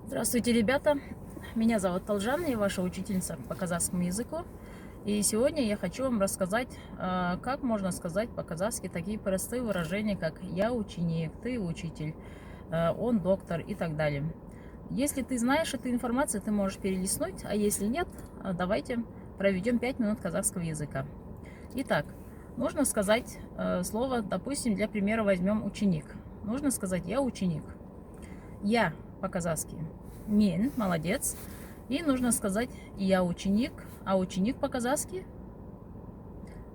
Здравствуйте, ребята! Меня зовут Талжан, я ваша учительница по казахскому языку. И сегодня я хочу вам рассказать, как можно сказать по-казахски такие простые выражения, как «я ученик», «ты учитель», «он доктор» и так далее. Если ты знаешь эту информацию, ты можешь перелистнуть, а если нет, давайте проведем 5 минут казахского языка. Итак, нужно сказать слово, допустим, для примера возьмем «ученик». Нужно сказать «я ученик». «Я» по-казахски «мен», молодец. И нужно сказать «я ученик», а ученик по-казахски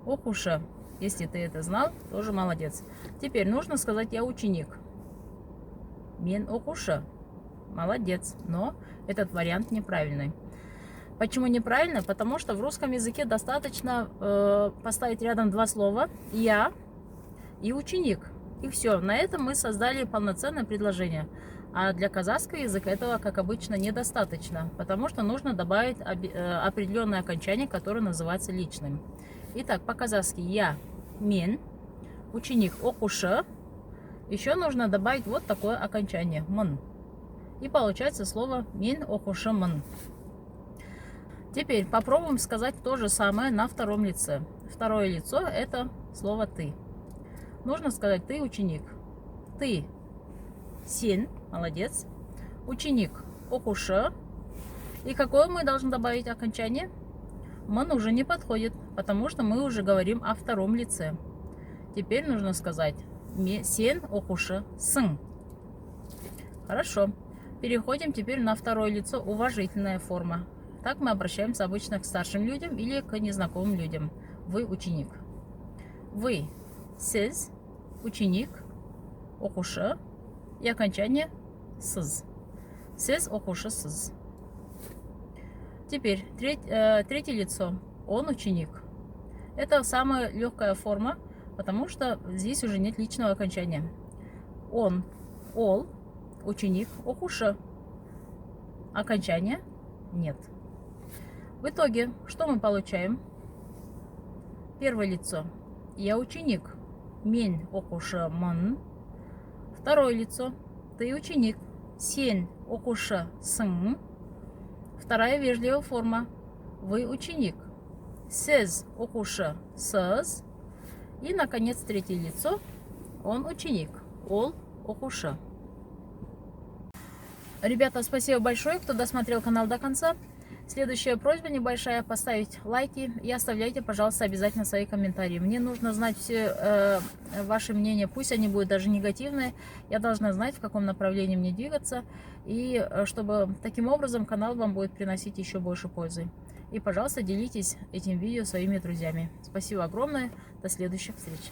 «окуша». Если ты это знал, тоже молодец. Теперь нужно сказать «я ученик». «Мен окуша». Молодец. Но этот вариант неправильный. Почему неправильно? Потому что в русском языке достаточно поставить рядом два слова «я» и «ученик». И все. На этом мы создали полноценное предложение. А для казахского языка этого, как обычно, недостаточно, потому что нужно добавить определенное окончание, которое называется личным. Итак, по-казахски «я», «мен», ученик «окуша». Еще нужно добавить вот такое окончание «мын». И получается слово «мен окушымын». Теперь попробуем сказать то же самое на втором лице. Второе лицо – это слово «ты». Нужно сказать «ты ученик». «Ты» – «сен», молодец. Ученик – «окуша». И какое мы должны добавить окончание? «Мын» уже не подходит, потому что мы уже говорим о втором лице. Теперь нужно сказать «сен окуша сын». Хорошо. Переходим теперь на второе лицо, уважительная форма. Так мы обращаемся обычно к старшим людям или к незнакомым людям. Вы ученик. Вы сіз, ученик, окушы и окончание сіз. Сіз окушысыз. Теперь третье лицо. Он ученик. Это самая легкая форма, потому что здесь уже нет личного окончания. Он, ол, ученик, окушы. Окончания нет. В итоге, что мы получаем? Первое лицо. Я ученик. Мен окушымын. Второе лицо. Ты ученик. Сен окушысың. Вторая вежливая форма. Вы ученик. Сіз окушысыз. И, наконец, третье лицо. Он ученик. Ол окушы. Ребята, спасибо большое, кто досмотрел канал до конца. Следующая просьба небольшая: поставить лайки и оставляйте, пожалуйста, обязательно свои комментарии. Мне нужно знать все ваши мнения, пусть они будут даже негативные. Я должна знать, в каком направлении мне двигаться, и чтобы таким образом канал вам будет приносить еще больше пользы. И, пожалуйста, делитесь этим видео своими друзьями. Спасибо огромное. До следующих встреч.